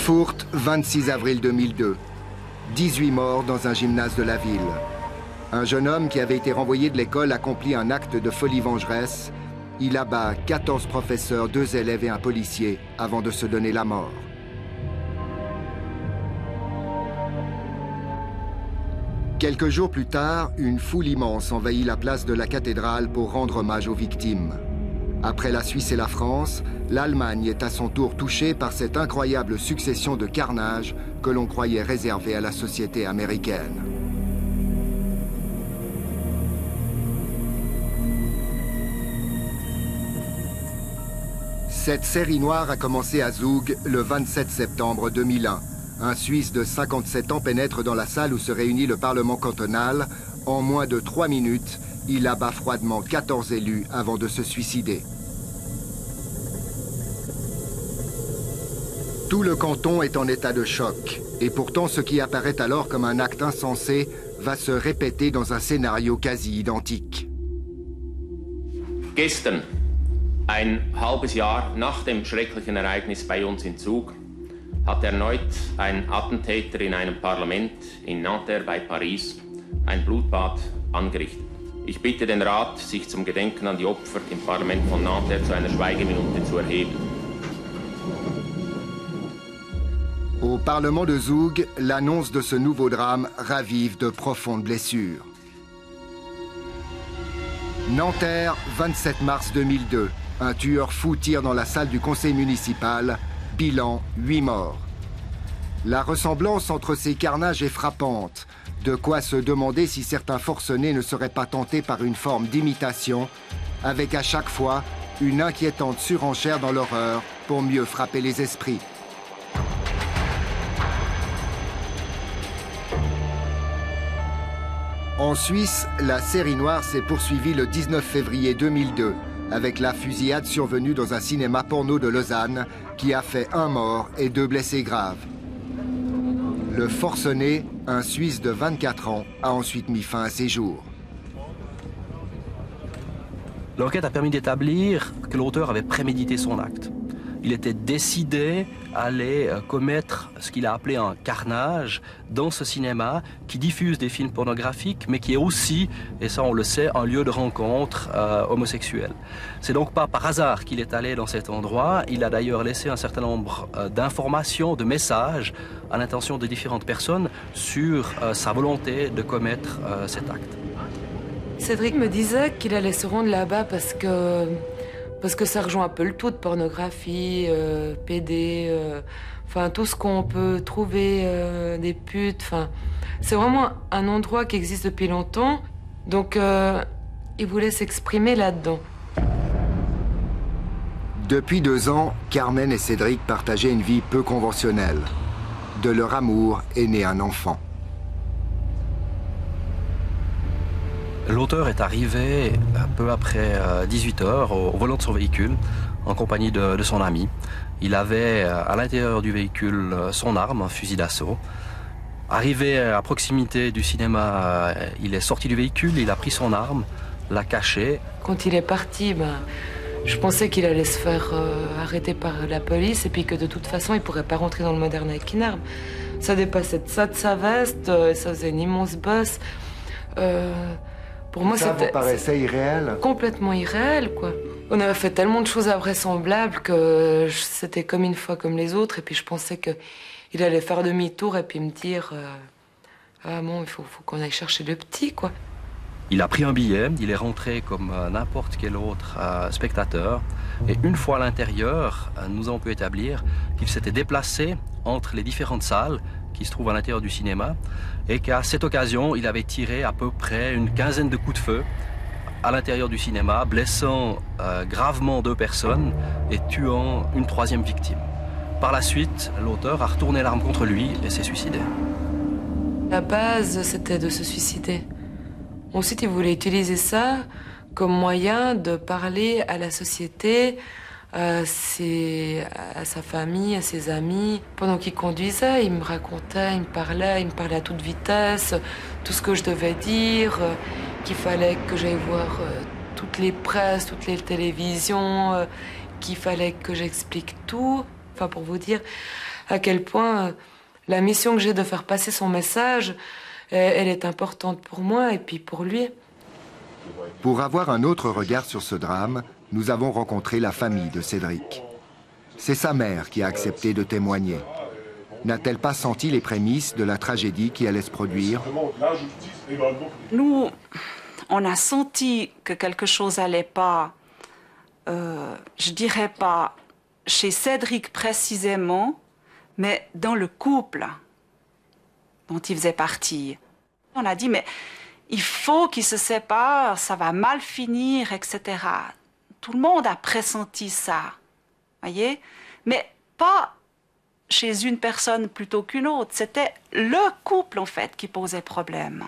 Francfort, 26 avril 2002. 18 morts dans un gymnase de la ville. Un jeune homme qui avait été renvoyé de l'école accomplit un acte de folie vengeresse. Il abat 14 professeurs, 2 élèves et un policier avant de se donner la mort. Quelques jours plus tard, une foule immense envahit la place de la cathédrale pour rendre hommage aux victimes. Après la Suisse et la France, l'Allemagne est à son tour touchée par cette incroyable succession de carnages que l'on croyait réservée à la société américaine. Cette série noire a commencé à Zug le 27 septembre 2001. Un Suisse de 57 ans pénètre dans la salle où se réunit le Parlement cantonal. En moins de 3 minutes, il abat froidement 14 élus avant de se suicider. Tout le canton est en état de choc. Et pourtant, ce qui apparaît alors comme un acte insensé va se répéter dans un scénario quasi identique. Gestern, ein halbes Jahr nach dem schrecklichen Ereignis bei uns in Zug, hat erneut ein Attentäter in einem Parlament in Nanterre bei Paris ein Blutbad angerichtet. Ich bitte den Rat, sich zum Gedenken an die Opfer im Parlament von Nanterre zu einer Schweigeminute zu erheben. Au Parlement de Zug, l'annonce de ce nouveau drame ravive de profondes blessures. Nanterre, 27 mars 2002. Un tueur fou tire dans la salle du conseil municipal. Bilan, 8 morts. La ressemblance entre ces carnages est frappante. De quoi se demander si certains forcenés ne seraient pas tentés par une forme d'imitation, avec à chaque fois une inquiétante surenchère dans l'horreur pour mieux frapper les esprits. En Suisse, la série noire s'est poursuivie le 19 février 2002 avec la fusillade survenue dans un cinéma porno de Lausanne qui a fait 1 mort et 2 blessés graves. Le forcené, un Suisse de 24 ans, a ensuite mis fin à ses jours. L'enquête a permis d'établir que l'auteur avait prémédité son acte. Il était décidé à aller commettre ce qu'il a appelé un carnage dans ce cinéma qui diffuse des films pornographiques, mais qui est aussi, et ça on le sait, un lieu de rencontre homosexuelle. C'est donc pas par hasard qu'il est allé dans cet endroit. Il a d'ailleurs laissé un certain nombre d'informations, de messages à l'intention de différentes personnes sur sa volonté de commettre cet acte. Cédric me disait qu'il allait se rendre là-bas parce que ça rejoint un peu le tout de pornographie, PD, enfin tout ce qu'on peut trouver, des putes. Enfin, c'est vraiment un endroit qui existe depuis longtemps, donc il voulait s'exprimer là-dedans. Depuis 2 ans, Carmen et Cédric partageaient une vie peu conventionnelle. De leur amour est né un enfant. L'auteur est arrivé peu après 18 h au volant de son véhicule en compagnie de son ami. Il avait à l'intérieur du véhicule son arme, un fusil d'assaut. Arrivé à proximité du cinéma, il est sorti du véhicule, il a pris son arme, l'a cachée. Quand il est parti, je pensais qu'il allait se faire arrêter par la police et puis que de toute façon, il ne pourrait pas rentrer dans le Moderne avec une arme. Ça dépassait de ça de sa veste, ça faisait une immense bosse. Pour moi, ça vous paraissait irréel? Complètement irréel, quoi. On avait fait tellement de choses invraisemblables que c'était comme une fois comme les autres. Et puis je pensais qu'il allait faire demi-tour et puis me dire ah bon, il faut qu'on aille chercher le petit, quoi. Il a pris un billet, il est rentré comme n'importe quel autre spectateur. Et une fois à l'intérieur, nous avons pu établir qu'il s'était déplacé entre les différentes salles qui se trouvent à l'intérieur du cinéma et qu'à cette occasion, il avait tiré à peu près une quinzaine de coups de feu à l'intérieur du cinéma, blessant gravement 2 personnes et tuant une 3e victime. Par la suite, l'auteur a retourné l'arme contre lui et s'est suicidé. La base, c'était de se suicider. Ensuite, il voulait utiliser ça comme moyen de parler à la société, à sa famille, à ses amis. Pendant qu'il conduisait, il me racontait, il me parlait à toute vitesse, tout ce que je devais dire, qu'il fallait que j'aille voir toutes les presses, toutes les télévisions, qu'il fallait que j'explique tout. Enfin, pour vous dire, à quel point la mission que j'ai de faire passer son message, elle est importante pour moi et puis pour lui. Pour avoir un autre regard sur ce drame, nous avons rencontré la famille de Cédric. C'est sa mère qui a accepté de témoigner. N'a-t-elle pas senti les prémices de la tragédie qui allait se produire? Nous, on a senti que quelque chose n'allait pas, je dirais pas chez Cédric précisément, mais dans le couple dont il faisait partie. On a dit, mais il faut qu'ils se séparent, ça va mal finir, etc. Tout le monde a pressenti ça, voyez? Mais pas chez une personne plutôt qu'une autre. C'était le couple, en fait, qui posait problème.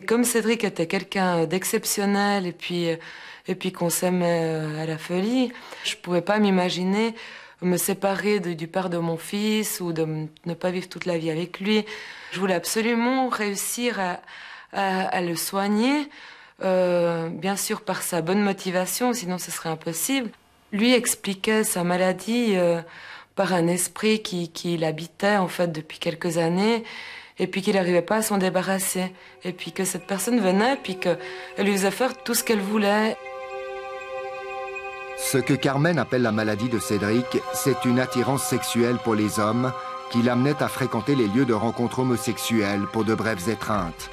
Comme Cédric était quelqu'un d'exceptionnel et puis qu'on s'aimait à la folie, je ne pouvais pas m'imaginer me séparer du père de mon fils ou de ne pas vivre toute la vie avec lui. Je voulais absolument réussir à le soigner, bien sûr par sa bonne motivation, sinon ce serait impossible. Lui expliquait sa maladie par un esprit qui l'habitait en fait depuis quelques années, et puis qu'il n'arrivait pas à s'en débarrasser, et puis que cette personne venait, puis qu'elle lui faisait faire tout ce qu'elle voulait. Ce que Carmen appelle la maladie de Cédric, c'est une attirance sexuelle pour les hommes qui l'amenait à fréquenter les lieux de rencontres homosexuelles pour de brèves étreintes.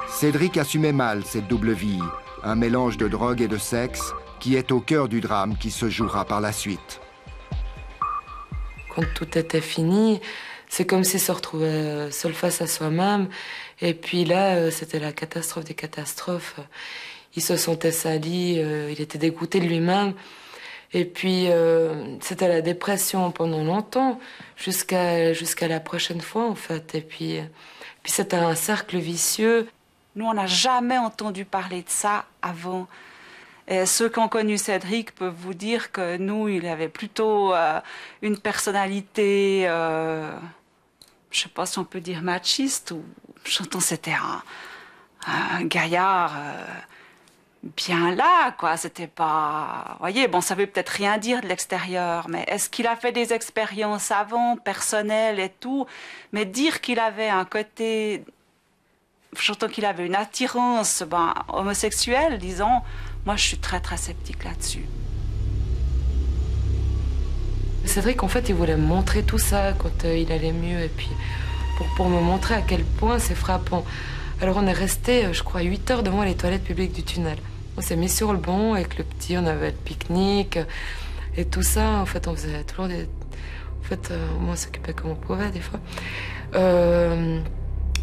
Cédric assumait mal cette double vie, un mélange de drogue et de sexe qui est au cœur du drame qui se jouera par la suite. Quand tout était fini, c'est comme s'il se retrouvait seul face à soi-même. Et puis là, c'était la catastrophe des catastrophes. Il se sentait sali, il était dégoûté de lui-même. Et puis, c'était la dépression pendant longtemps, jusqu'à la prochaine fois, en fait. Et puis c'était un cercle vicieux. Nous, on n'a jamais entendu parler de ça avant. Et ceux qui ont connu Cédric peuvent vous dire que nous, il avait plutôt une personnalité, je ne sais pas si on peut dire machiste, ou j'entends c'était un gaillard bien là, quoi. C'était pas... Vous voyez, bon, ça veut peut-être rien dire de l'extérieur, mais est-ce qu'il a fait des expériences avant, personnelles et tout? Mais dire qu'il avait un côté... J'entends qu'il avait une attirance homosexuelle, disons, moi je suis très très sceptique là-dessus. Cédric, en fait, il voulait me montrer tout ça quand il allait mieux, et puis pour me montrer à quel point c'est frappant. Alors on est resté, je crois, 8 heures devant les toilettes publiques du tunnel. On s'est mis sur le banc avec le petit, on avait le pique-nique et tout ça. En fait, on faisait toujours des... En fait, on s'occupait comme on pouvait des fois.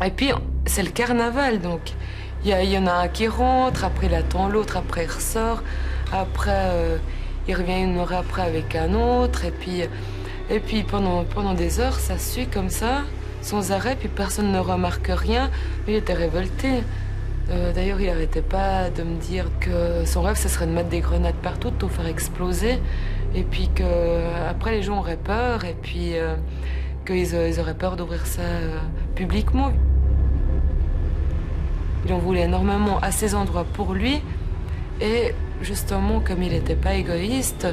Et puis, c'est le carnaval, donc il y en a un qui rentre, après il attend l'autre, après il ressort, après il revient une heure après avec un autre, et puis pendant des heures, ça suit comme ça, sans arrêt, puis personne ne remarque rien. Lui, il était révolté. D'ailleurs, il n'arrêtait pas de me dire que son rêve, ce serait de mettre des grenades partout, de tout faire exploser, et puis qu'après les gens auraient peur, et puis qu'ils auraient peur d'ouvrir ça publiquement. Il en voulait énormément à ces endroits pour lui, et justement, comme il n'était pas égoïste,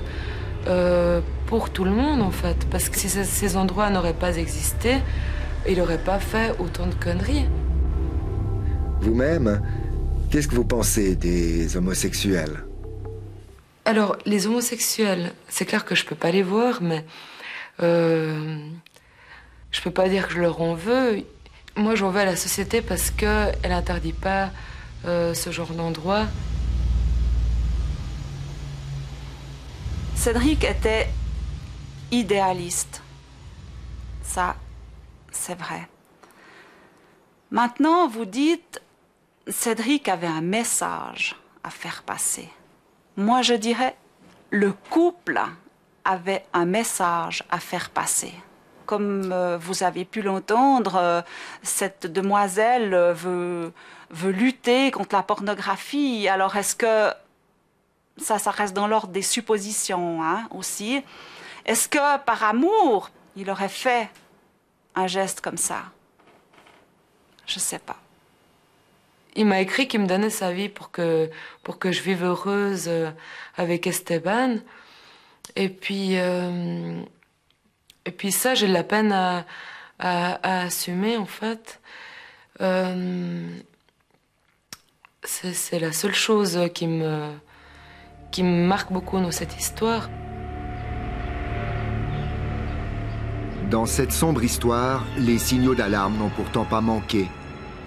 pour tout le monde en fait, parce que si ces endroits n'auraient pas existé, il n'aurait pas fait autant de conneries. Vous-même, qu'est-ce que vous pensez des homosexuels? Alors, les homosexuels, c'est clair que je peux pas les voir, mais je peux pas dire que je leur en veux. Moi, j'en veux à la société parce qu'elle n'interdit pas ce genre d'endroit. Cédric était idéaliste. Ça, c'est vrai. Maintenant, vous dites, Cédric avait un message à faire passer. Moi, je dirais, le couple avait un message à faire passer. Comme vous avez pu l'entendre, cette demoiselle veut lutter contre la pornographie. Alors, est-ce que ça reste dans l'ordre des suppositions, hein, aussi? Est-ce que, par amour, il aurait fait un geste comme ça? Je ne sais pas. Il m'a écrit qu'il me donnait sa vie pour que je vive heureuse avec Esteban. Et puis Et puis ça, j'ai de la peine à assumer, en fait. C'est la seule chose qui me marque beaucoup dans cette histoire. Dans cette sombre histoire, les signaux d'alarme n'ont pourtant pas manqué.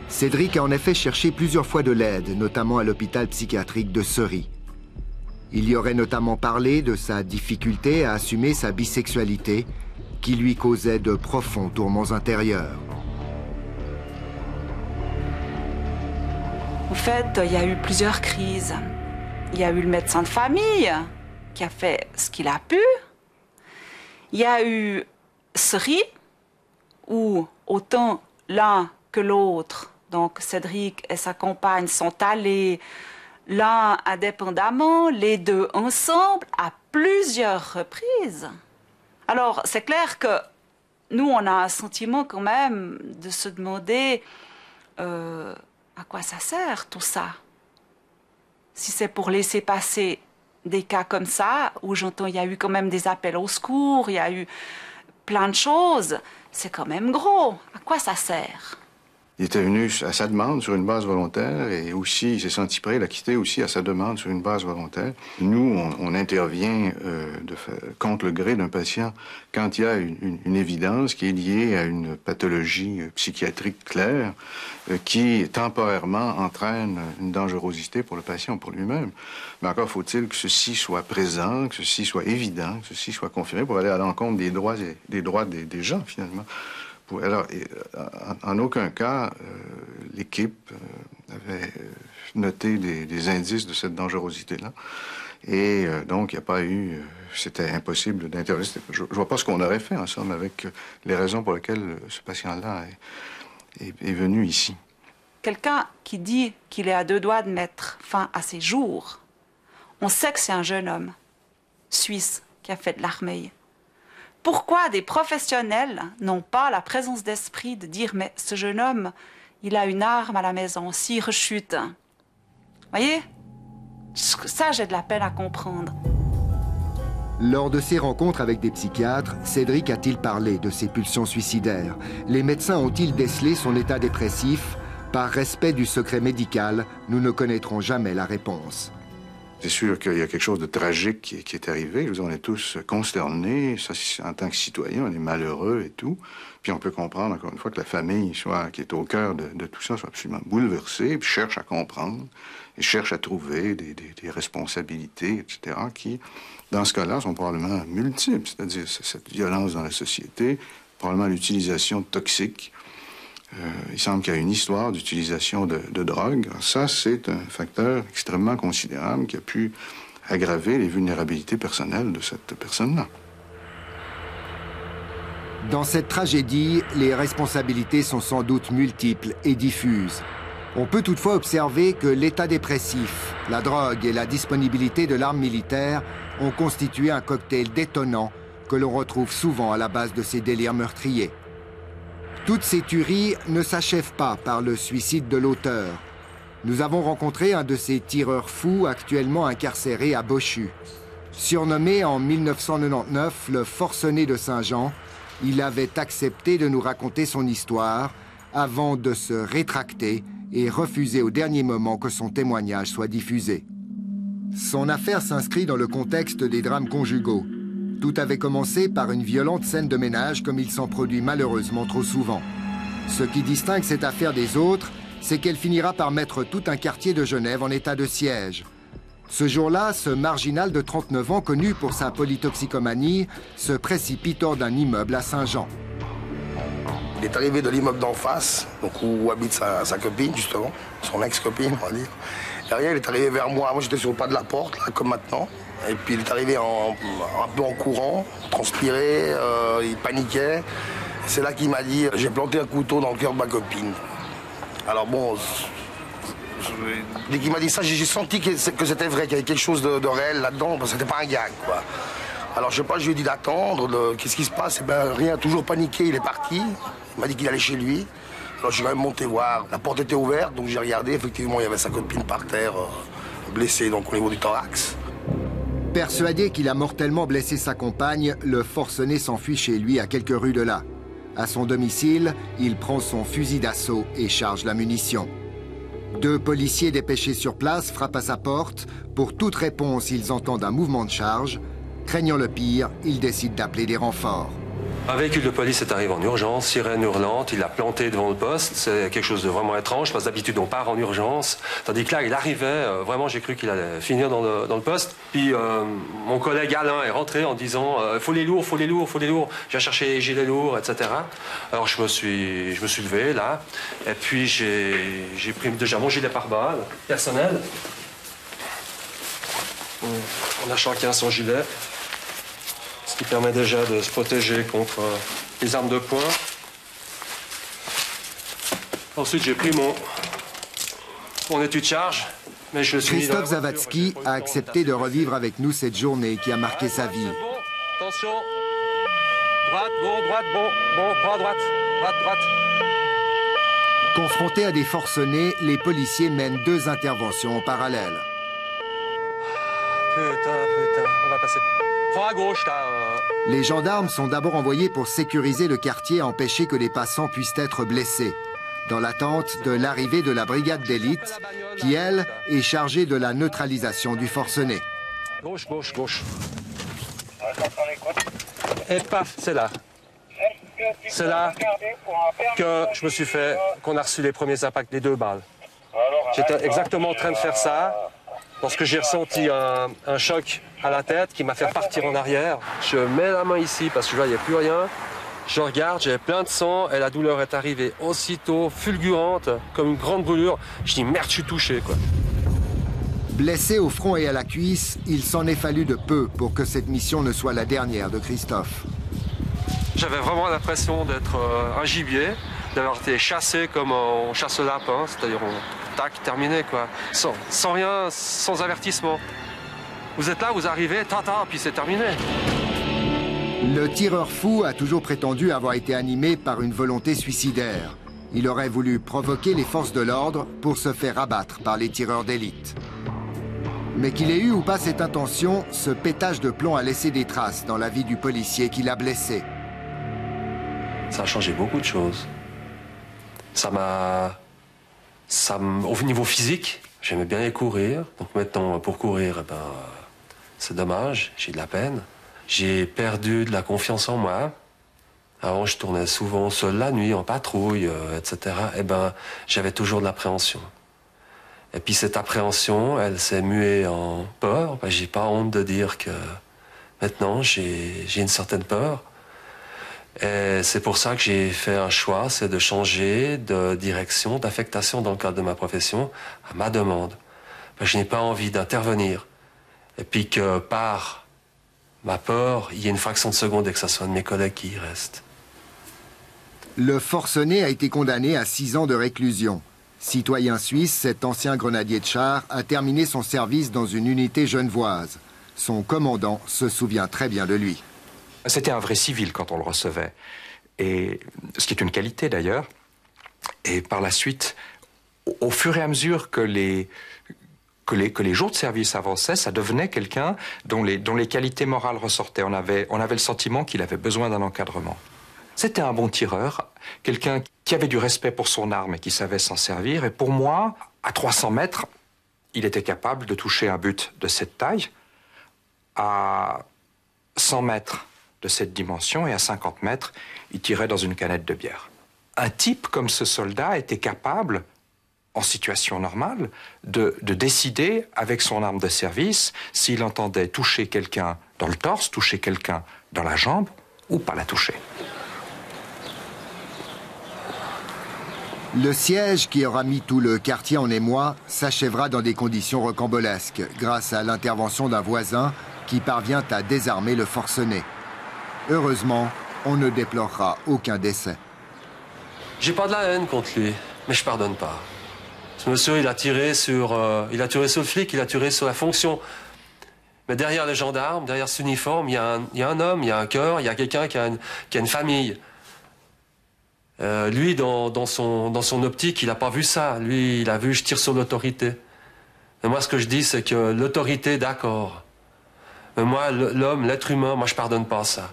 Cédric a en effet cherché plusieurs fois de l'aide, notamment à l'hôpital psychiatrique de Seri. Il y aurait notamment parlé de sa difficulté à assumer sa bisexualité, qui lui causait de profonds tourments intérieurs. En fait, il y a eu plusieurs crises. Il y a eu le médecin de famille qui a fait ce qu'il a pu. Il y a eu Seri, où autant l'un que l'autre, donc Cédric et sa compagne, sont allés l'un indépendamment, les deux ensemble, à plusieurs reprises. Alors, c'est clair que nous, on a un sentiment quand même de se demander à quoi ça sert tout ça. Si c'est pour laisser passer des cas comme ça, où j'entends il y a eu quand même des appels au secours, il y a eu plein de choses, c'est quand même gros. À quoi ça sert? Il était venu à sa demande sur une base volontaire et aussi, il s'est senti prêt à la quitter aussi à sa demande sur une base volontaire. Nous, on intervient contre le gré d'un patient quand il y a une évidence qui est liée à une pathologie psychiatrique claire qui, temporairement, entraîne une dangerosité pour le patient, pour lui-même. Mais encore faut-il que ceci soit présent, que ceci soit évident, que ceci soit confirmé pour aller à l'encontre des droits des gens, finalement. Alors, en aucun cas, l'équipe avait noté des indices de cette dangerosité-là. Et donc, il n'y a pas eu... C'était impossible d'intervenir. Je ne vois pas ce qu'on aurait fait, en somme, avec les raisons pour lesquelles ce patient-là est venu ici. Quelqu'un qui dit qu'il est à deux doigts de mettre fin à ses jours, on sait que c'est un jeune homme suisse qui a fait de l'armée. Pourquoi des professionnels n'ont pas la présence d'esprit de dire « mais ce jeune homme, il a une arme à la maison, s'il rechute ». Voyez? Ça, j'ai de la peine à comprendre. Lors de ses rencontres avec des psychiatres, Cédric a-t-il parlé de ses pulsions suicidaires? Les médecins ont-ils décelé son état dépressif? Par respect du secret médical, nous ne connaîtrons jamais la réponse. C'est sûr qu'il y a quelque chose de tragique qui est arrivé. Je veux dire, on est tous consternés. Ça, en tant que citoyen, on est malheureux et tout. Puis on peut comprendre, encore une fois, que la famille, qui est au cœur de tout ça, soit absolument bouleversée, puis cherche à comprendre, et cherche à trouver des responsabilités, etc., qui, dans ce cas-là, sont probablement multiples. C'est-à-dire cette violence dans la société, probablement l'utilisation de toxiques. Il semble qu'il y a une histoire d'utilisation de drogue. Ça, c'est un facteur extrêmement considérable qui a pu aggraver les vulnérabilités personnelles de cette personne-là. Dans cette tragédie, les responsabilités sont sans doute multiples et diffuses. On peut toutefois observer que l'état dépressif, la drogue et la disponibilité de l'arme militaire ont constitué un cocktail détonnant que l'on retrouve souvent à la base de ces délires meurtriers. Toutes ces tueries ne s'achèvent pas par le suicide de l'auteur. Nous avons rencontré un de ces tireurs fous actuellement incarcéré à Bochu. Surnommé en 1999 le forcené de Saint-Jean, il avait accepté de nous raconter son histoire avant de se rétracter et refuser au dernier moment que son témoignage soit diffusé. Son affaire s'inscrit dans le contexte des drames conjugaux. Tout avait commencé par une violente scène de ménage comme il s'en produit malheureusement trop souvent. Ce qui distingue cette affaire des autres, c'est qu'elle finira par mettre tout un quartier de Genève en état de siège. Ce jour-là, ce marginal de 39 ans, connu pour sa polytoxicomanie, se précipite hors d'un immeuble à Saint-Jean. Il est arrivé de l'immeuble d'en face, donc où habite sa copine, justement, son ex-copine, on va dire. Derrière, il est arrivé vers moi. Moi, j'étais sur le pas de la porte, là, comme maintenant. Et puis il est arrivé un peu en courant, transpiré, il paniquait. C'est là qu'il m'a dit « j'ai planté un couteau dans le cœur de ma copine ». Alors bon, dès qu'il m'a dit ça, j'ai senti que c'était vrai, qu'il y avait quelque chose de réel là-dedans, parce que c'était pas un gag, quoi. Alors je sais pas, je lui ai dit d'attendre, qu'est-ce qui se passe? Eh ben rien, toujours paniqué, il est parti. Il m'a dit qu'il allait chez lui. Alors je suis quand même monté voir. La porte était ouverte, donc j'ai regardé, effectivement il y avait sa copine par terre, blessée donc au niveau du thorax. Persuadé qu'il a mortellement blessé sa compagne, le forcené s'enfuit chez lui à quelques rues de là. À son domicile, il prend son fusil d'assaut et charge la munition. 2 policiers dépêchés sur place frappent à sa porte. Pour toute réponse, ils entendent un mouvement de charge. Craignant le pire, ils décident d'appeler des renforts. Un véhicule de police est arrivé en urgence, sirène hurlante, il a planté devant le poste. C'est quelque chose de vraiment étrange, parce que d'habitude on part en urgence. Tandis que là, il arrivait, vraiment j'ai cru qu'il allait finir dans le poste. Puis mon collègue Alain est rentré en disant « faut les lourds, faut les lourds, faut les lourds ». J'ai cherché les gilets lourds, etc. Alors je me suis levé là, et puis j'ai pris déjà mon gilet pare-balles personnel. On a chacun son gilet, ce qui permet déjà de se protéger contre les armes de poing. Ensuite, j'ai pris mon étui de charge, mais je suis Christophe Zawadzki a accepté de revivre avec nous cette journée qui a marqué sa vie. Bon, attention, droite, bon, prends à droite, droite. Confrontés à des forcenés, les policiers mènent 2 interventions en parallèle. Putain, on va passer. Prends à gauche, là. Les gendarmes sont d'abord envoyés pour sécuriser le quartier et empêcher que les passants puissent être blessés, dans l'attente de l'arrivée de la brigade d'élite, qui, elle, est chargée de la neutralisation du forcené. Gauche. Et paf, c'est là. C'est là que je me suis fait, qu'on a reçu les premiers impacts, les 2 balles. J'étais exactement en train de faire ça, lorsque j'ai ressenti un choc à la tête qui m'a fait partir en arrière. Je mets la main ici parce que je ne voyais plus rien. Je regarde, j'avais plein de sang et la douleur est arrivée aussitôt, fulgurante, comme une grande brûlure. Je dis merde, je suis touché, quoi. Blessé au front et à la cuisse, il s'en est fallu de peu pour que cette mission ne soit la dernière de Christophe. J'avais vraiment l'impression d'être un gibier, d'avoir été chassé comme on chasse le lapin, c'est-à-dire tac, terminé, quoi. Sans rien, sans avertissement. Vous êtes là, vous arrivez, puis c'est terminé. Le tireur fou a toujours prétendu avoir été animé par une volonté suicidaire. Il aurait voulu provoquer les forces de l'ordre pour se faire abattre par les tireurs d'élite. Mais qu'il ait eu ou pas cette intention, ce pétage de plomb a laissé des traces dans la vie du policier qui l'a blessé. Ça a changé beaucoup de choses. Au niveau physique, j'aimais bien aller courir. Donc maintenant, pour courir, c'est dommage, j'ai de la peine. J'ai perdu de la confiance en moi. Avant, je tournais souvent seul la nuit, en patrouille, etc. J'avais toujours de l'appréhension. Et puis cette appréhension, elle s'est muée en peur. J'ai pas honte de dire que maintenant, j'ai une certaine peur. Et c'est pour ça que j'ai fait un choix, c'est de changer de direction, d'affectation dans le cadre de ma profession, à ma demande. Je n'ai pas envie d'intervenir. Et puis que par ma peur, il y ait une fraction de seconde et que ce soit un de mes collègues qui y reste. Le forcené a été condamné à 6 ans de réclusion. Citoyen suisse, cet ancien grenadier de char a terminé son service dans une unité genevoise. Son commandant se souvient très bien de lui. C'était un vrai civil quand on le recevait, et ce qui est une qualité d'ailleurs. Et par la suite, au fur et à mesure que les jours de service avançaient, ça devenait quelqu'un dont les qualités morales ressortaient. On avait le sentiment qu'il avait besoin d'un encadrement. C'était un bon tireur, quelqu'un qui avait du respect pour son arme et qui savait s'en servir. Et pour moi, à 300 mètres, il était capable de toucher un but de cette taille. À 100 mètres de cette dimension et à 50 mètres, il tirait dans une canette de bière. Un type comme ce soldat était capable, en situation normale, de décider avec son arme de service s'il entendait toucher quelqu'un dans le torse, toucher quelqu'un dans la jambe ou pas la toucher. Le siège qui aura mis tout le quartier en émoi s'achèvera dans des conditions rocambolesques grâce à l'intervention d'un voisin qui parvient à désarmer le forcené. Heureusement, on ne déplorera aucun décès. J'ai pas de la haine contre lui, mais je pardonne pas. Ce monsieur, il a tiré sur le flic, il a tiré sur la fonction. Mais derrière les gendarmes, derrière cet uniforme, il y a un homme, il y a un cœur, il y a quelqu'un qui a une famille. Lui, dans son optique, il n'a pas vu ça. Lui, il a vu, je tire sur l'autorité. Et moi, ce que je dis, c'est que l'autorité, d'accord. Mais moi, l'homme, l'être humain, moi, je pardonne pas ça.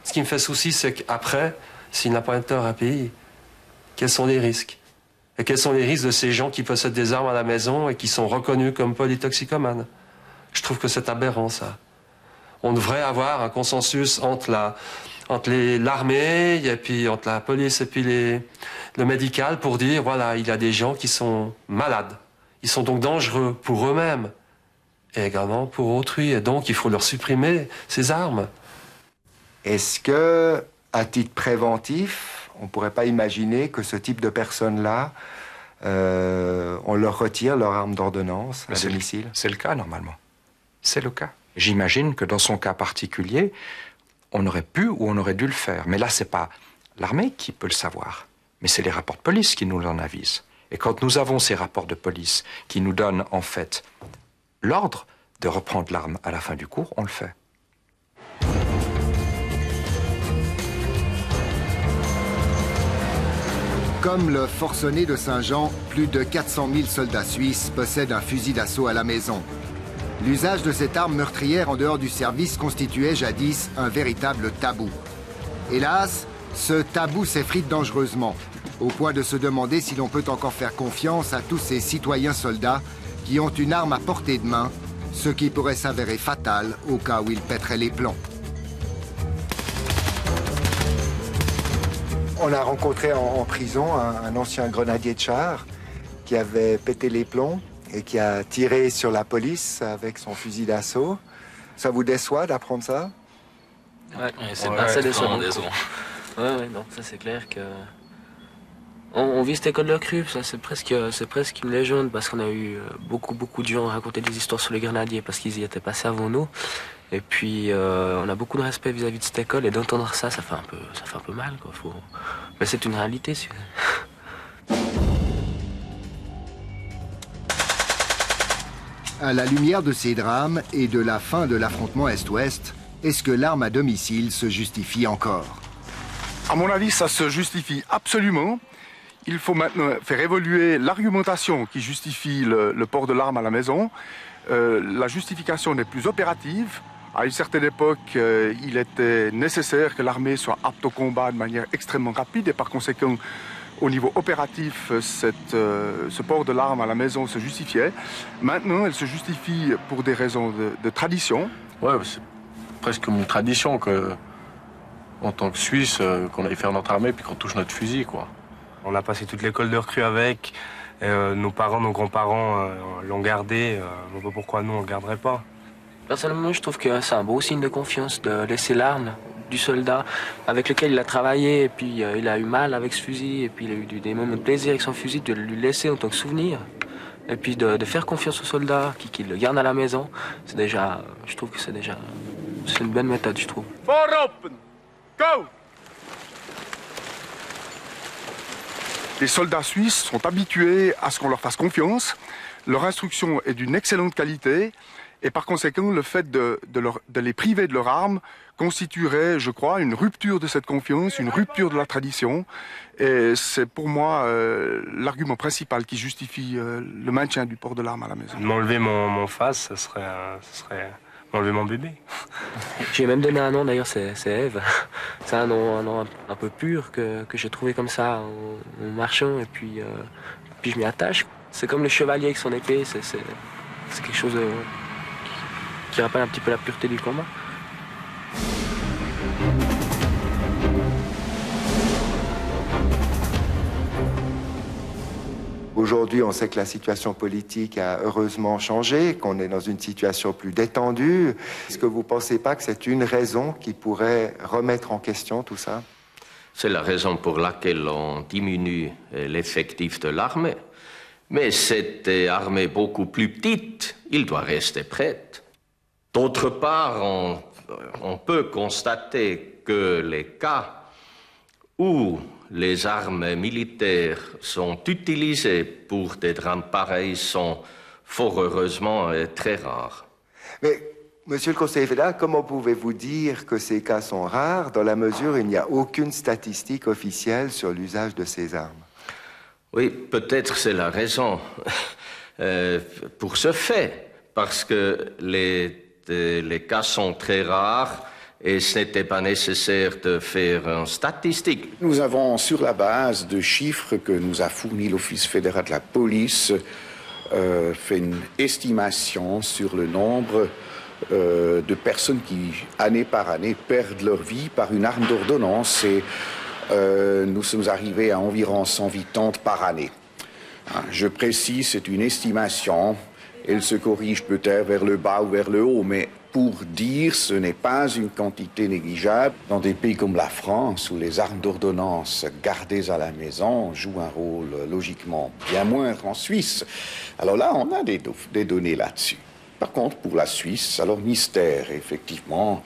Ce qui me fait souci, c'est qu'après, s'il n'a pas un tort à payer, quels sont les risques? Et quels sont les risques de ces gens qui possèdent des armes à la maison et qui sont reconnus comme polytoxicomanes? Je trouve que c'est aberrant, ça. On devrait avoir un consensus entre l'armée, et puis entre la police et puis le médical pour dire, voilà, il y a des gens qui sont malades. Ils sont donc dangereux pour eux-mêmes et également pour autrui. Et donc, il faut leur supprimer ces armes. Est-ce que, à titre préventif, on ne pourrait pas imaginer que ce type de personnes-là, on leur retire leur arme d'ordonnance à domicile? C'est le cas, normalement. C'est le cas. J'imagine que dans son cas particulier, on aurait pu ou on aurait dû le faire. Mais là, c'est pas l'armée qui peut le savoir, mais c'est les rapports de police qui nous en avisent. Et quand nous avons ces rapports de police qui nous donnent, en fait, l'ordre de reprendre l'arme à la fin du cours, on le fait. Comme le forcené de Saint-Jean, plus de 400 000 soldats suisses possèdent un fusil d'assaut à la maison. L'usage de cette arme meurtrière en dehors du service constituait jadis un véritable tabou. Hélas, ce tabou s'effrite dangereusement, au point de se demander si l'on peut encore faire confiance à tous ces citoyens soldats qui ont une arme à portée de main, ce qui pourrait s'avérer fatal au cas où ils pèteraient les plombs. On a rencontré en prison un ancien grenadier de char qui avait pété les plombs et qui a tiré sur la police avec son fusil d'assaut. Ça vous déçoit d'apprendre ça? Ouais, c'est assez décevant. Ouais, non, ça c'est clair que... On vit cette école de recrue, ça c'est presque une légende parce qu'on a eu beaucoup de gens à raconter des histoires sur les grenadiers parce qu'ils y étaient passés avant nous. Et puis on a beaucoup de respect vis-à-vis de cette école et d'entendre ça, ça fait un peu mal, quoi. Mais c'est une réalité. À la lumière de ces drames et de la fin de l'affrontement Est-Ouest, est-ce que l'arme à domicile se justifie encore? À mon avis, ça se justifie absolument. Il faut maintenant faire évoluer l'argumentation qui justifie le port de l'arme à la maison. La justification n'est plus opérative. À une certaine époque, il était nécessaire que l'armée soit apte au combat de manière extrêmement rapide et par conséquent, au niveau opératif, ce port de l'arme à la maison se justifiait. Maintenant, elle se justifie pour des raisons de tradition. Ouais, c'est presque comme une tradition que, en tant que Suisse, qu'on aille faire notre armée puis qu'on touche notre fusil, quoi. On a passé toute l'école de recrue avec. Nos parents, nos grands-parents l'ont gardé. On voit pourquoi nous, on ne le garderait pas. Personnellement, je trouve que c'est un beau signe de confiance de laisser l'arme du soldat avec lequel il a travaillé et puis il a eu mal avec ce fusil et puis il a eu des moments de plaisir avec son fusil, de lui laisser en tant que souvenir et puis de faire confiance au soldat qui le garde à la maison. C'est déjà, je trouve que c'est une bonne méthode, je trouve. Vooropen! Go! Les soldats suisses sont habitués à ce qu'on leur fasse confiance. Leur instruction est d'une excellente qualité. Et par conséquent, le fait de les priver de leur arme constituerait, je crois, une rupture de cette confiance, une rupture de la tradition. Et c'est pour moi l'argument principal qui justifie le maintien du port de l'arme à la maison. M'enlever mon face, ce serait m'enlever mon bébé. J'ai même donné un nom d'ailleurs, c'est Ève. C'est un nom un peu pur que j'ai trouvé comme ça en marchant et puis je m'y attache. C'est comme le chevalier avec son épée, c'est quelque chose qui rappelle un petit peu la pureté du combat. Aujourd'hui, on sait que la situation politique a heureusement changé, qu'on est dans une situation plus détendue. Est-ce que vous ne pensez pas que c'est une raison qui pourrait remettre en question tout ça? C'est la raison pour laquelle on diminue l'effectif de l'armée. Mais cette armée beaucoup plus petite, il doit rester prête. D'autre part, on peut constater que les cas où les armes militaires sont utilisées pour des drames pareils sont fort heureusement très rares. Mais, monsieur le conseiller fédéral, comment pouvez-vous dire que ces cas sont rares dans la mesure où il n'y a aucune statistique officielle sur l'usage de ces armes? Oui, peut-être c'est la raison pour ce fait, parce que les les cas sont très rares et ce n'était pas nécessaire de faire une statistique. Nous avons, sur la base de chiffres que nous a fournis l'Office fédéral de la police, fait une estimation sur le nombre de personnes qui, année par année, perdent leur vie par une arme d'ordonnance. Et nous sommes arrivés à environ 180 par année. Je précise, c'est une estimation. Elle se corrige peut-être vers le bas ou vers le haut, mais pour dire ce n'est pas une quantité négligeable. Dans des pays comme la France, où les armes d'ordonnance gardées à la maison jouent un rôle logiquement bien moindre en Suisse. Alors là, on a des données là-dessus. Par contre, pour la Suisse, alors mystère, effectivement,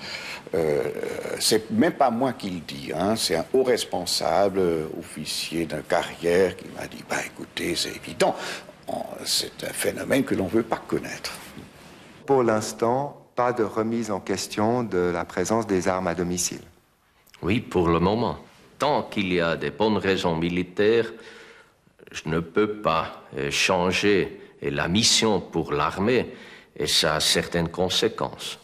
c'est même pas moi qui le dis, hein, c'est un haut responsable, officier d'une carrière, qui m'a dit, bah écoutez, c'est évident, c'est un phénomène que l'on ne veut pas connaître. Pour l'instant, pas de remise en question de la présence des armes à domicile. Oui, pour le moment. Tant qu'il y a des bonnes raisons militaires, je ne peux pas changer la mission pour l'armée, et ça a certaines conséquences.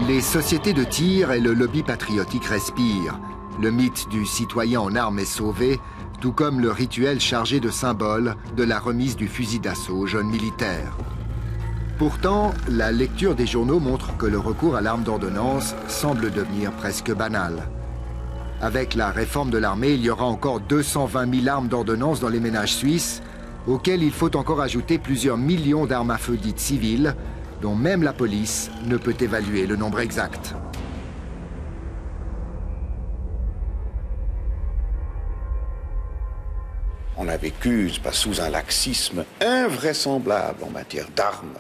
Les sociétés de tir et le lobby patriotique respirent. Le mythe du citoyen en armes est sauvé, tout comme le rituel chargé de symboles de la remise du fusil d'assaut aux jeunes militaires. Pourtant, la lecture des journaux montre que le recours à l'arme d'ordonnance semble devenir presque banal. Avec la réforme de l'armée, il y aura encore 220 000 armes d'ordonnance dans les ménages suisses, auxquelles il faut encore ajouter plusieurs millions d'armes à feu dites civiles, dont même la police ne peut évaluer le nombre exact. On a vécu sous un laxisme invraisemblable en matière d'armes.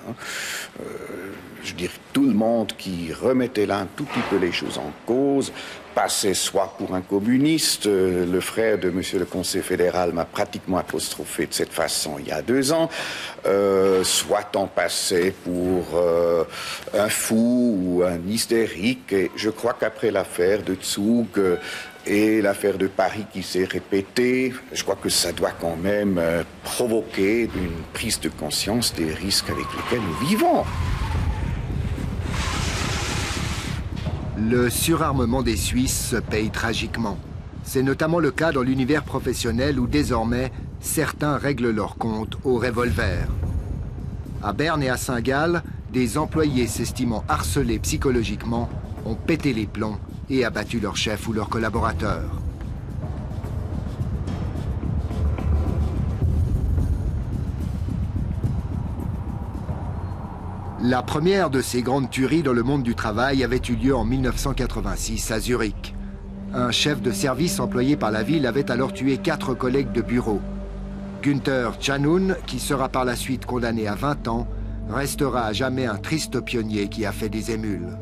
Je dirais tout le monde qui remettait là un tout petit peu les choses en cause passait soit pour un communiste, le frère de monsieur le conseiller fédéral m'a pratiquement apostrophé de cette façon il y a 2 ans, soit on passait pour un fou ou un hystérique. Et je crois qu'après l'affaire de Zug et l'affaire de Paris qui s'est répétée, je crois que ça doit quand même provoquer une prise de conscience des risques avec lesquels nous vivons. Le surarmement des Suisses se paye tragiquement. C'est notamment le cas dans l'univers professionnel où désormais certains règlent leur compte au revolver. À Berne et à Saint-Gall, des employés s'estimant harcelés psychologiquement ont pété les plombs et abattu leur chef ou leurs collaborateurs. La première de ces grandes tueries dans le monde du travail avait eu lieu en 1986 à Zurich. Un chef de service employé par la ville avait alors tué 4 collègues de bureau. Günther Tschanun, qui sera par la suite condamné à 20 ans, restera à jamais un triste pionnier qui a fait des émules.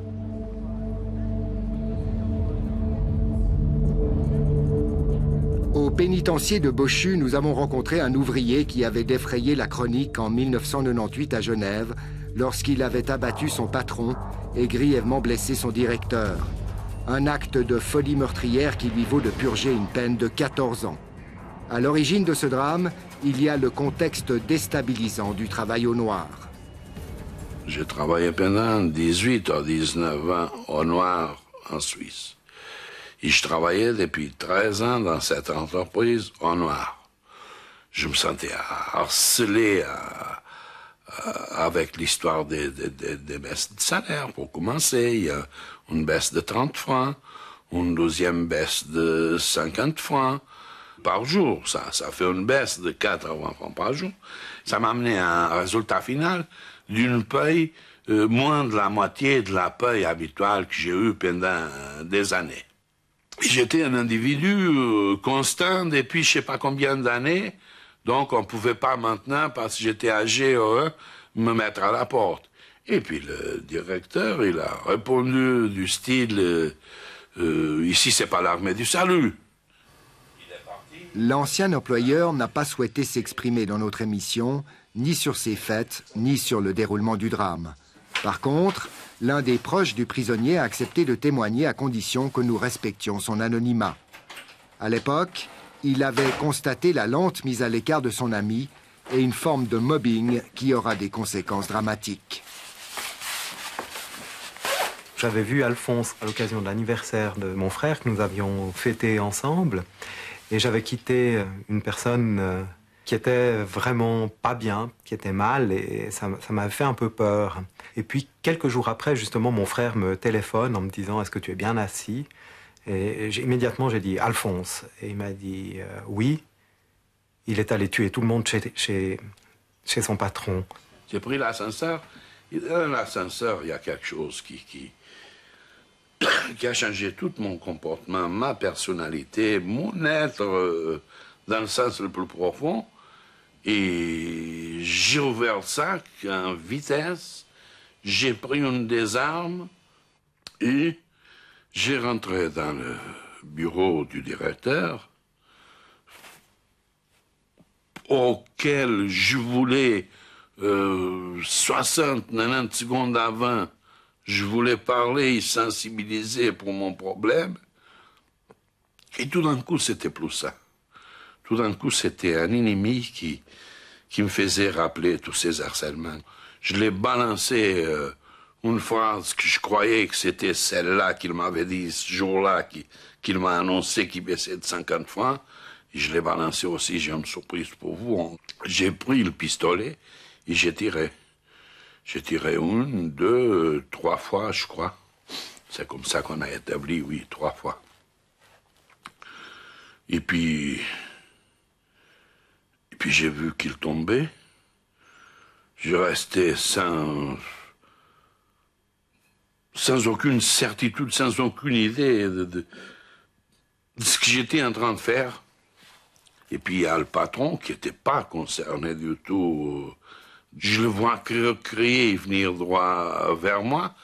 Au pénitencier de Bochu, nous avons rencontré un ouvrier qui avait défrayé la chronique en 1998 à Genève, lorsqu'il avait abattu son patron et grièvement blessé son directeur. Un acte de folie meurtrière qui lui vaut de purger une peine de 14 ans. À l'origine de ce drame, il y a le contexte déstabilisant du travail au noir. J'ai travaillé pendant 18 à 19 ans au noir en Suisse. Et je travaillais depuis 13 ans dans cette entreprise au noir. Je me sentais harcelé avec l'histoire des baisses de salaire. Pour commencer, il y a une baisse de 30 francs, une deuxième baisse de 50 francs par jour. Ça fait une baisse de 80 francs par jour. Ça m'a amené à un résultat final d'une paye moins de la moitié de la paye habituelle que j'ai eue pendant des années. J'étais un individu constant depuis je ne sais pas combien d'années. Donc, on ne pouvait pas maintenant, parce que j'étais âgé, me mettre à la porte. Et puis, le directeur, il a répondu du style ici, c'est pas l'armée du salut. L'ancien employeur n'a pas souhaité s'exprimer dans notre émission, ni sur ces faits, ni sur le déroulement du drame. Par contre, l'un des proches du prisonnier a accepté de témoigner à condition que nous respections son anonymat. À l'époque, il avait constaté la lente mise à l'écart de son ami et une forme de mobbing qui aura des conséquences dramatiques. J'avais vu Alphonse à l'occasion de l'anniversaire de mon frère que nous avions fêté ensemble. Et j'avais quitté une personne qui était vraiment pas bien, qui était mal, et ça m'avait fait un peu peur. Et puis, quelques jours après, justement, mon frère me téléphone en me disant « Est-ce que tu es bien assis ?» Et immédiatement, j'ai dit « Alphonse ». Et il m'a dit « Oui, il est allé tuer tout le monde chez son patron. » J'ai pris l'ascenseur. Dans l'ascenseur, il y a quelque chose qui a changé tout mon comportement, ma personnalité, mon être dans le sens le plus profond. Et j'ai ouvert le sac en vitesse, j'ai pris une des armes et j'ai rentré dans le bureau du directeur auquel je voulais 60-90 secondes avant, je voulais parler et sensibiliser pour mon problème. Et tout d'un coup, c'était plus ça. Tout d'un coup, c'était un ennemi qui me faisait rappeler tous ces harcèlements. Je l'ai balancé une phrase que je croyais que c'était celle-là qu'il m'avait dit ce jour-là, qu'il m'a annoncé qu'il baissait de 50 francs. Et je l'ai balancé aussi, j'ai une surprise pour vous. J'ai pris le pistolet et j'ai tiré. J'ai tiré 1, 2, 3 fois, je crois. C'est comme ça qu'on a établi, oui, 3 fois. Et puis j'ai vu qu'il tombait. Je restais sans aucune certitude, sans aucune idée de ce que j'étais en train de faire. Et puis il y a le patron qui n'était pas concerné du tout. Je le vois crier et venir droit vers moi.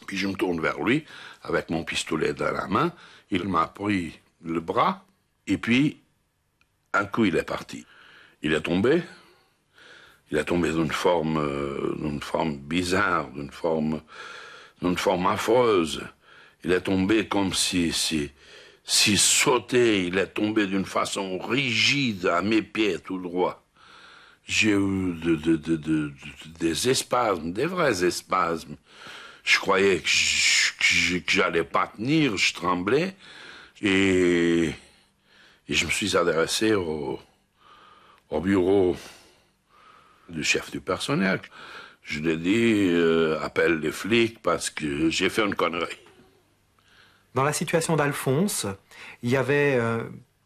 Puis je me tourne vers lui avec mon pistolet dans la main. Il m'a pris le bras et puis un coup il est parti. Il est tombé d'une forme bizarre, d'une forme affreuse. Il est tombé comme s'il sautait, il est tombé d'une façon rigide à mes pieds tout droit. J'ai eu des spasmes, des vrais spasmes. Je croyais que j'allais pas tenir, je tremblais. Et je me suis adressé au bureau du chef du personnel. Je lui ai dit, appelle les flics parce que j'ai fait une connerie. Dans la situation d'Alphonse, il y avait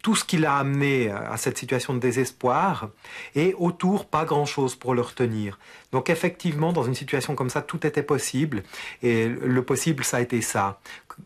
tout ce qui l'a amené à cette situation de désespoir et autour, pas grand-chose pour le retenir. Donc effectivement, dans une situation comme ça, tout était possible et le possible, ça a été ça.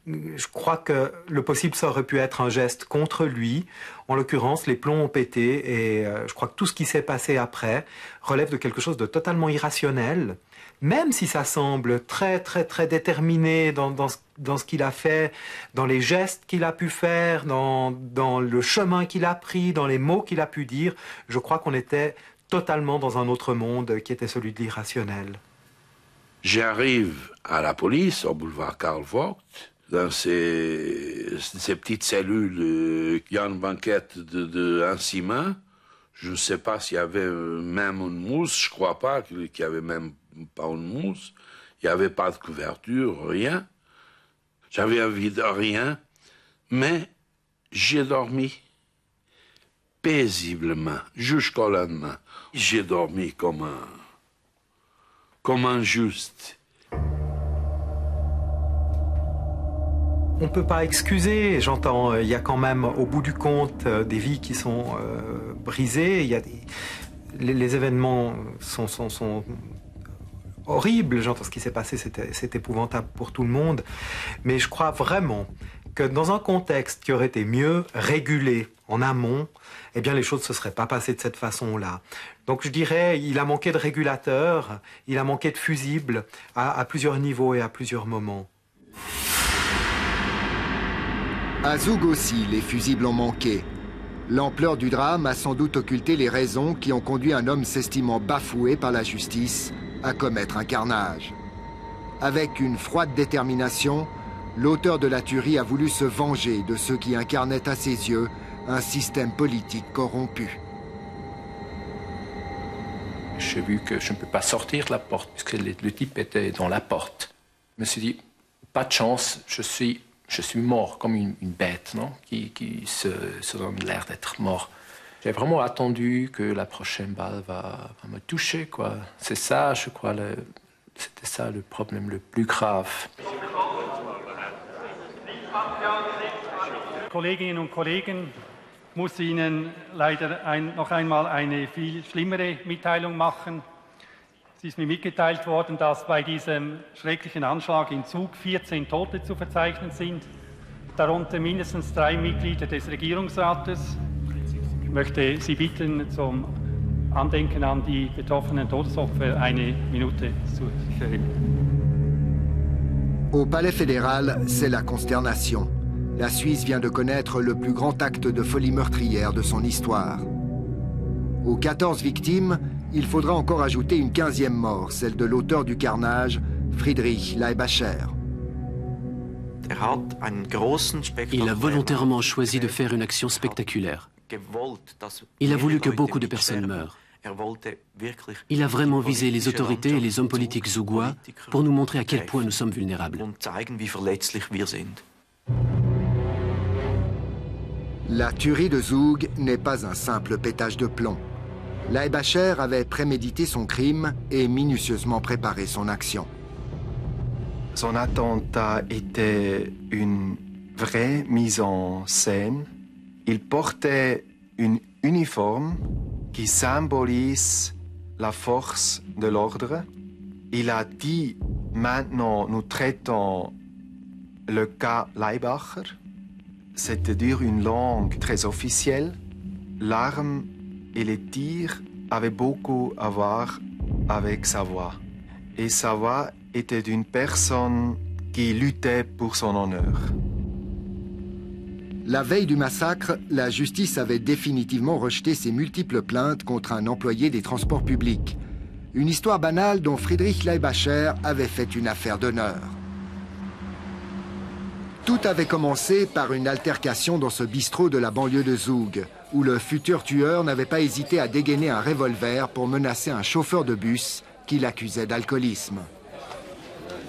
Je crois que le possible, ça aurait pu être un geste contre lui. En l'occurrence, les plombs ont pété et je crois que tout ce qui s'est passé après relève de quelque chose de totalement irrationnel. Même si ça semble très, très, très déterminé dans ce qu'il a fait, dans les gestes qu'il a pu faire, dans le chemin qu'il a pris, dans les mots qu'il a pu dire, je crois qu'on était totalement dans un autre monde qui était celui de l'irrationnel. J'arrive à la police, au boulevard Karl Vogt, dans ces petites cellules, il y a une banquette en ciment. Je ne sais pas s'il y avait même une mousse, je ne crois pas qu'il y avait même pas une mousse. Il n'y avait pas de couverture, rien. J'avais envie de rien, mais j'ai dormi paisiblement jusqu'au lendemain. J'ai dormi comme un juste. On ne peut pas excuser, j'entends, il y a quand même au bout du compte des vies qui sont brisées, il y a les événements sont horribles, j'entends ce qui s'est passé, c'est épouvantable pour tout le monde, mais je crois vraiment que dans un contexte qui aurait été mieux régulé en amont, eh bien les choses ne se seraient pas passées de cette façon-là. Donc je dirais, il a manqué de régulateurs, il a manqué de fusibles à plusieurs niveaux et à plusieurs moments. À Zoug aussi, les fusibles ont manqué. L'ampleur du drame a sans doute occulté les raisons qui ont conduit un homme s'estimant bafoué par la justice à commettre un carnage. Avec une froide détermination, l'auteur de la tuerie a voulu se venger de ceux qui incarnaient à ses yeux un système politique corrompu. J'ai vu que je ne peux pas sortir de la porte, puisque le type était dans la porte. Je me suis dit, pas de chance, je suis mort comme une bête, non, qui se donne l'air d'être mort. J'ai vraiment attendu que la prochaine balle va me toucher, quoi. C'est ça, je crois, c'était ça le problème le plus grave. Kolleginnen und Kollegen, ich muss Ihnen leider noch einmal eine viel schlimmere Mitteilung machen. Es ist mir mitgeteilt worden, dass bei diesem schrecklichen Anschlag in Zug 14 Tote zu verzeichnen sind, darunter mindestens 3 Mitglieder des Regierungsrates. Ich möchte Sie bitten, zum Andenken an die betroffenen Todesopfer eine Minute zu verwenden. Au Palais fédéral, c'est la consternation. La Suisse vient de connaître le plus grand acte de folie meurtrière de son histoire. Aux 14 victimes, il faudra encore ajouter une 15e mort, celle de l'auteur du carnage, Friedrich Leibacher. Il a volontairement choisi de faire une action spectaculaire. Il a voulu que beaucoup de personnes meurent. Il a vraiment visé les autorités et les hommes politiques zougois pour nous montrer à quel point nous sommes vulnérables. La tuerie de Zug n'est pas un simple pétage de plomb. Leibacher avait prémédité son crime et minutieusement préparé son action. Son attentat était une vraie mise en scène. Il portait une uniforme qui symbolise la force de l'ordre. Il a dit, maintenant nous traitons le cas Leibacher, c'est-à-dire une langue très officielle. L'arme et les tirs avaient beaucoup à voir avec sa voix. Et sa voix était d'une personne qui luttait pour son honneur. La veille du massacre, la justice avait définitivement rejeté ses multiples plaintes contre un employé des transports publics. Une histoire banale dont Friedrich Leibacher avait fait une affaire d'honneur. Tout avait commencé par une altercation dans ce bistrot de la banlieue de Zug, où le futur tueur n'avait pas hésité à dégainer un revolver pour menacer un chauffeur de bus qu'il accusait d'alcoolisme.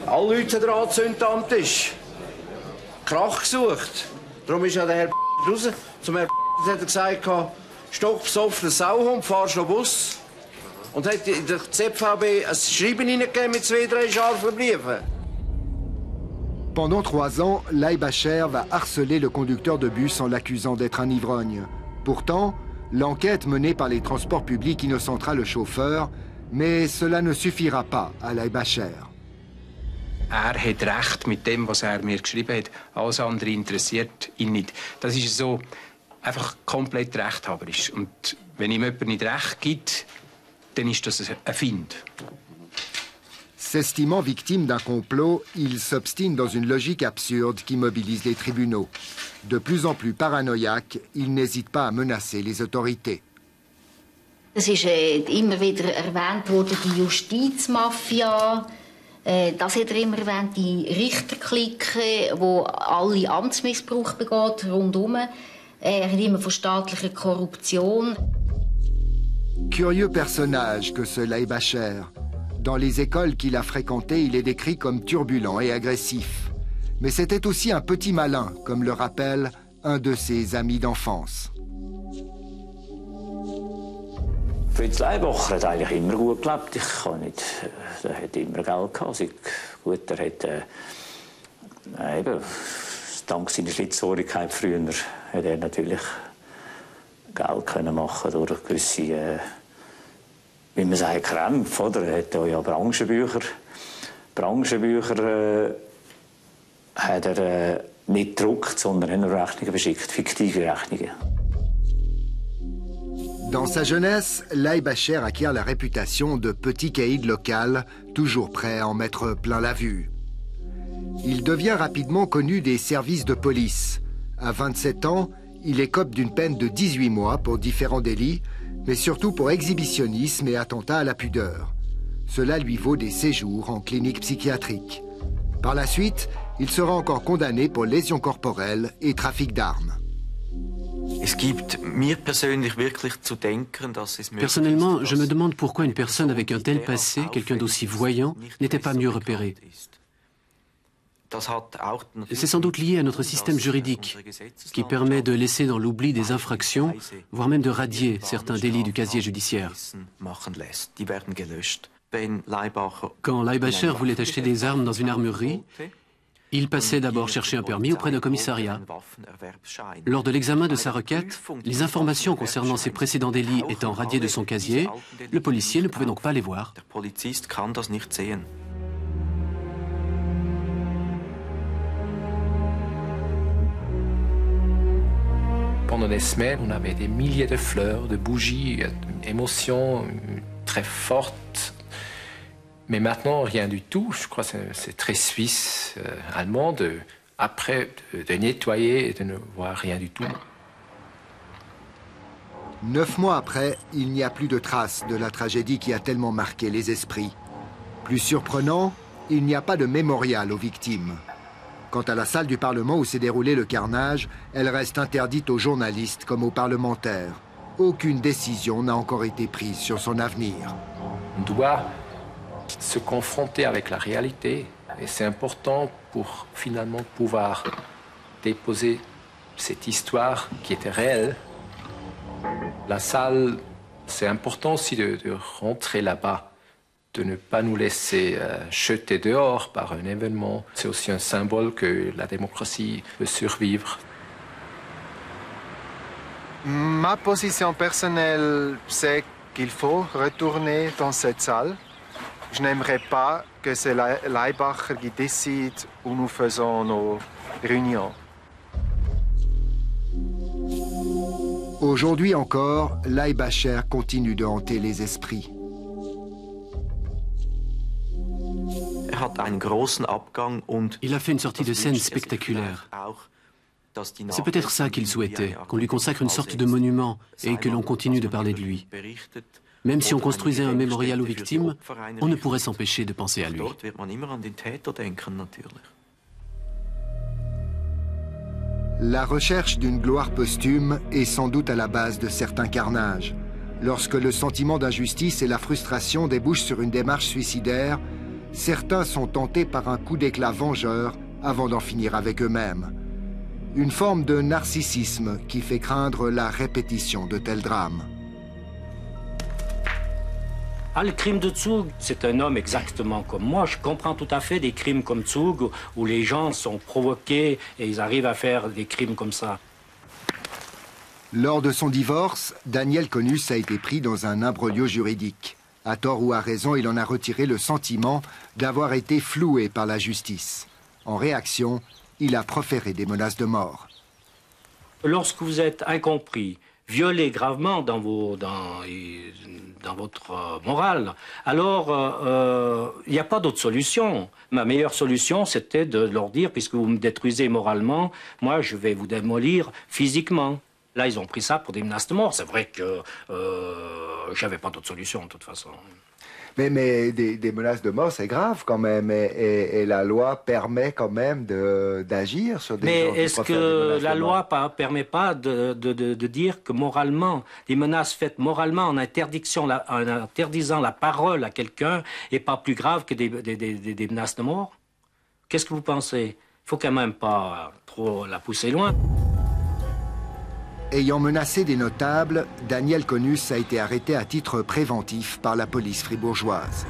Alle Leute sind angezündet am Tisch. Krach gesucht. Darum ist ja der Herr raus. Zum Herr hat er gesagt, stockbesoffener Sauhund, fahrst noch Bus. Und hat der ZVB ein Schreiben hineingegeben mit 2-3 scharfen Briefen. Pendant 3 ans, Leibacher va harceler le conducteur de bus en l'accusant d'être un ivrogne. Pourtant, l'enquête menée par les transports publics innocentera le chauffeur, mais cela ne suffira pas à Leibacher. Er hat recht mit dem, was mir geschrieben hat. Alles andere interessiert ihn nicht. Das ist so einfach komplett rechthaberisch. Und wenn ihm jemand nicht recht gibt, dann ist das ein Find. S'estimant victime d'un complot, il s'obstine dans une logique absurde qui mobilise les tribunaux. De plus en plus paranoïaque, il n'hésite pas à menacer les autorités. Es ist immer wieder erwähnt worden, die Justizmafia. Das hat er immer erwähnt, die Richterklicke, wo alle Amtsmissbrauch begeht, rundum. Er hat immer von staatlicher Korruption. Curieux personnage que ce Leibacher. Dans les écoles qu'il a fréquentées, il est décrit comme turbulent et agressif. Mais c'était aussi un petit malin, comme le rappelle un de ses amis d'enfance. Fritz Leibacher hat eigentlich immer gut gelebt. Er hat immer Geld gehabt. Gut, er hat eben, dank seiner Schlitzohrigkeit früher hat er natürlich Geld können machen durch gewisse, wie man sagt, Krämpfe. Oder? Er hat ja Branchenbücher. Branchenbücher hat er nicht gedruckt, sondern hat nur Rechnungen verschickt, fiktive Rechnungen. Dans sa jeunesse, Leibacher acquiert la réputation de petit caïd local, toujours prêt à en mettre plein la vue. Il devient rapidement connu des services de police. À 27 ans, il écope d'une peine de 18 mois pour différents délits, mais surtout pour exhibitionnisme et attentat à la pudeur. Cela lui vaut des séjours en clinique psychiatrique. Par la suite, il sera encore condamné pour lésions corporelles et trafic d'armes. Personnellement, je me demande pourquoi une personne avec un tel passé, quelqu'un d'aussi voyant, n'était pas mieux repéré. C'est sans doute lié à notre système juridique, qui permet de laisser dans l'oubli des infractions, voire même de radier certains délits du casier judiciaire. Quand Leibacher voulait acheter des armes dans une armurerie, il passait d'abord chercher un permis auprès d'un commissariat. Lors de l'examen de sa requête, les informations concernant ses précédents délits étant radiées de son casier, le policier ne pouvait donc pas les voir. Pendant des semaines, on avait des milliers de fleurs, de bougies, émotions très fortes. Mais maintenant, rien du tout. Je crois que c'est très suisse, allemand, après de nettoyer et de ne voir rien du tout. 9 mois après, il n'y a plus de traces de la tragédie qui a tellement marqué les esprits. Plus surprenant, il n'y a pas de mémorial aux victimes. Quant à la salle du Parlement où s'est déroulé le carnage, elle reste interdite aux journalistes comme aux parlementaires. Aucune décision n'a encore été prise sur son avenir. On doit se confronter avec la réalité et c'est important pour finalement pouvoir déposer cette histoire qui était réelle. La salle, c'est important aussi de rentrer là-bas, de ne pas nous laisser jeter dehors par un événement. C'est aussi un symbole que la démocratie peut survivre. Ma position personnelle, c'est qu'il faut retourner dans cette salle. Je n'aimerais pas que c'est Leibacher qui décide où nous faisons nos réunions. Aujourd'hui encore, Leibacher continue de hanter les esprits. Il a fait une sortie de scène spectaculaire. C'est peut-être ça qu'il souhaitait, qu'on lui consacre une sorte de monument et que l'on continue de parler de lui. Même si on construisait un mémorial aux victimes, on ne pourrait s'empêcher de penser à lui. La recherche d'une gloire posthume est sans doute à la base de certains carnages. Lorsque le sentiment d'injustice et la frustration débouchent sur une démarche suicidaire, certains sont tentés par un coup d'éclat vengeur avant d'en finir avec eux-mêmes. Une forme de narcissisme qui fait craindre la répétition de tels drames. Le crime de Zug, c'est un homme exactement comme moi. Je comprends tout à fait des crimes comme Zug où les gens sont provoqués et ils arrivent à faire des crimes comme ça. Lors de son divorce, Daniel Conus a été pris dans un imbroglio juridique. À tort ou à raison, il en a retiré le sentiment d'avoir été floué par la justice. En réaction, il a proféré des menaces de mort. Lorsque vous êtes incompris, violé gravement dans votre morale, alors il n'y a pas d'autre solution. Ma meilleure solution, c'était de leur dire, puisque vous me détruisez moralement, moi je vais vous démolir physiquement. Là, ils ont pris ça pour des menaces de mort. C'est vrai que j'avais pas d'autre solution, de toute façon. Mais des menaces de mort, c'est grave quand même. Et la loi permet quand même d'agir sur des gens qui Mais est-ce que la loi ne permet pas de dire que moralement, des menaces faites moralement en interdisant la parole à quelqu'un n'est pas plus grave que des menaces de mort? Qu'est-ce que vous pensez? Il faut quand même pas trop la pousser loin. Ayant menacé des notables, Daniel Conus a été arrêté à titre préventif par la police fribourgeoise.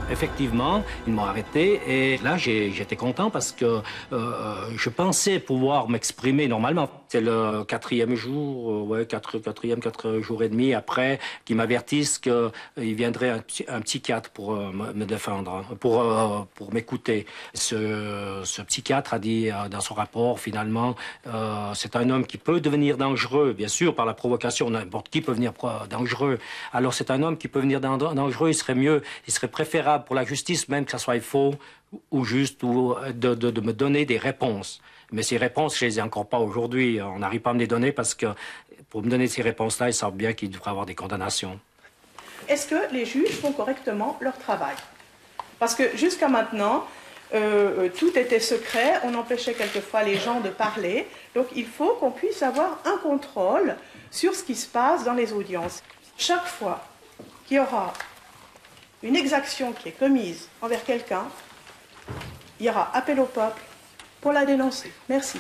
Effectivement, ils m'ont arrêté et là j'étais content parce que je pensais pouvoir m'exprimer normalement. C'est le 4e jour, 4 jours et demi après, qu'ils m'avertissent qu'il viendrait un psychiatre pour me défendre, pour m'écouter. Ce psychiatre a dit dans son rapport, finalement, c'est un homme qui peut devenir dangereux, bien sûr, par la provocation, n'importe qui peut devenir dangereux. Alors c'est un homme qui peut devenir dangereux, il serait préférable pour la justice, même que ça soit faux ou juste, ou de me donner des réponses. Mais ces réponses, je les ai encore pas aujourd'hui. On n'arrive pas à me les donner parce que pour me donner ces réponses-là, ils savent bien qu'il devrait y avoir des condamnations. Est-ce que les juges font correctement leur travail? Parce que jusqu'à maintenant, tout était secret, on empêchait quelquefois les gens de parler. Donc il faut qu'on puisse avoir un contrôle sur ce qui se passe dans les audiences. Chaque fois qu'il y aura une exaction qui est commise envers quelqu'un, il y aura appel au peuple pour la dénoncer. Merci.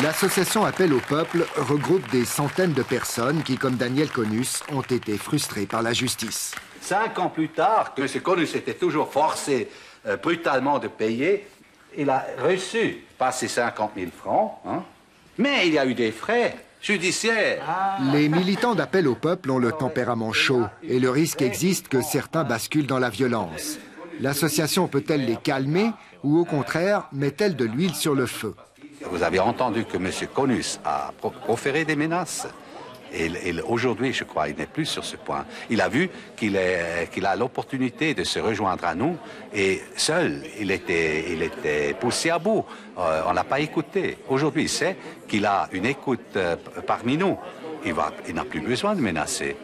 L'association Appel au peuple regroupe des centaines de personnes qui, comme Daniel Conus, ont été frustrées par la justice. 5 ans plus tard, M. Conus était toujours forcé brutalement de payer. Il a reçu pas ces 50 000 francs, hein, mais il y a eu des frais judiciaires. Les militants d'Appel au peuple ont le tempérament chaud et le risque existe que certains basculent dans la violence. L'association peut-elle les calmer ou au contraire met-elle de l'huile sur le feu? Vous avez entendu que M. Conus a proféré des menaces. Et aujourd'hui, je crois, il n'est plus sur ce point. Il a vu qu'il a l'opportunité de se rejoindre à nous et seul, il était poussé à bout. On ne l'a pas écouté. Aujourd'hui, il sait qu'il a une écoute parmi nous. Il n'a plus besoin de menacer.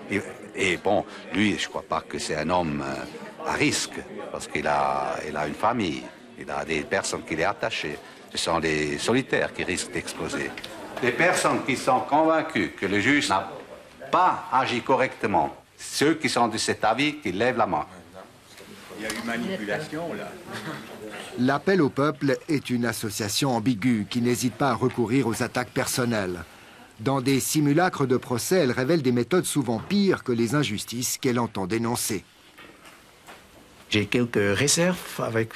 Et bon, lui, je ne crois pas que c'est un homme à risque parce qu'il a une famille. Il a des personnes qui sont attachées. Ce sont des solitaires qui risquent d'exploser. Les personnes qui sont convaincues que le juge n'a pas agi correctement, ceux qui sont de cet avis, qui lèvent la main. Il y a eu manipulation, là. L'Appel au peuple est une association ambiguë qui n'hésite pas à recourir aux attaques personnelles. Dans des simulacres de procès, elle révèle des méthodes souvent pires que les injustices qu'elle entend dénoncer. J'ai quelques réserves avec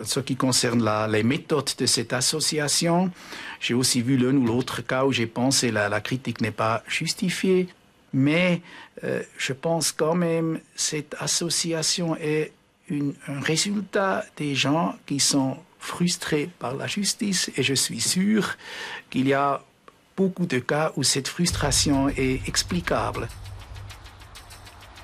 ce qui concerne les méthodes de cette association. J'ai aussi vu l'un ou l'autre cas où j'ai pensé que la critique n'est pas justifiée. Mais je pense quand même que cette association est un résultat des gens qui sont frustrés par la justice. Et je suis sûr qu'il y a beaucoup de cas où cette frustration est explicable.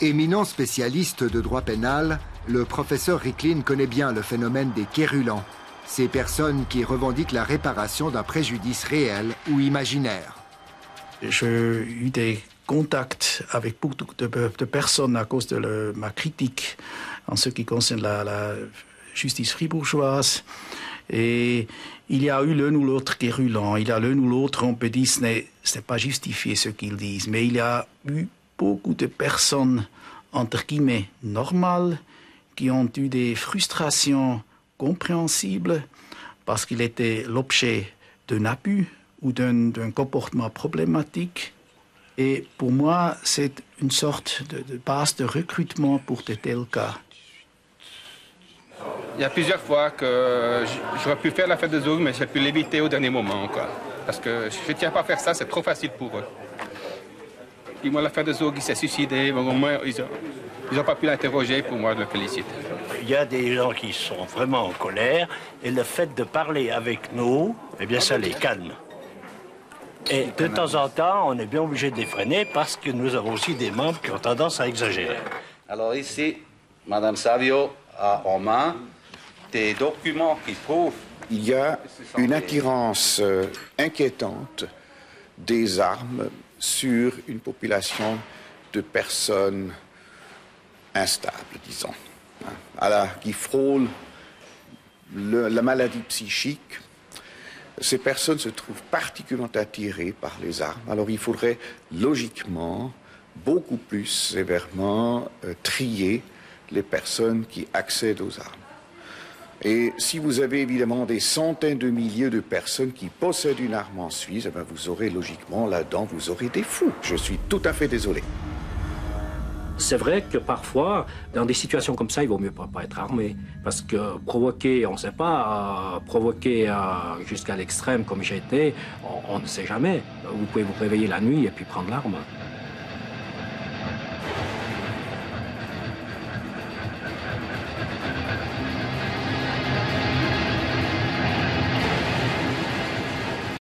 Éminent spécialiste de droit pénal, le professeur Ricklin connaît bien le phénomène des quérulents, ces personnes qui revendiquent la réparation d'un préjudice réel ou imaginaire. J'ai eu des contacts avec beaucoup de personnes à cause de ma critique en ce qui concerne la justice fribourgeoise. Et il y a eu l'un ou l'autre quérulant, il y a l'un ou l'autre, on peut dire, ce n'est pas justifié ce qu'ils disent, mais il y a eu beaucoup de personnes, entre guillemets, normales, qui ont eu des frustrations compréhensibles parce qu'il était l'objet d'un abus ou d'un comportement problématique. Et pour moi, c'est une sorte de base de recrutement pour de tels cas. Il y a plusieurs fois que j'aurais pu faire la fête de Zoug, mais j'ai pu l'éviter au dernier moment, quoi. Parce que je ne tiens pas à faire ça, c'est trop facile pour eux. Puis moi, la fête de Zoug, il s'est suicidé, mais au moins, ils n'ont pas pu l'interroger, pour moi, je le félicite. Il y a des gens qui sont vraiment en colère, et le fait de parler avec nous, eh bien, ça les calme. Et de temps en temps, on est bien obligé de les freiner parce que nous avons aussi des membres qui ont tendance à exagérer. Alors ici, Madame Savio a en main des documents qui prouvent... Il y a une attirance inquiétante des armes sur une population de personnes instables, disons, qui frôlent la maladie psychique. Ces personnes se trouvent particulièrement attirées par les armes. Alors il faudrait logiquement, beaucoup plus sévèrement, trier les personnes qui accèdent aux armes. Et si vous avez évidemment des centaines de milliers de personnes qui possèdent une arme en Suisse, eh bien vous aurez logiquement là-dedans, vous aurez des fous. Je suis tout à fait désolé. C'est vrai que parfois, dans des situations comme ça, il vaut mieux pas être armé. Parce que provoquer, on ne sait pas, provoquer jusqu'à l'extrême comme j'ai été, on ne sait jamais. Vous pouvez vous réveiller la nuit et puis prendre l'arme.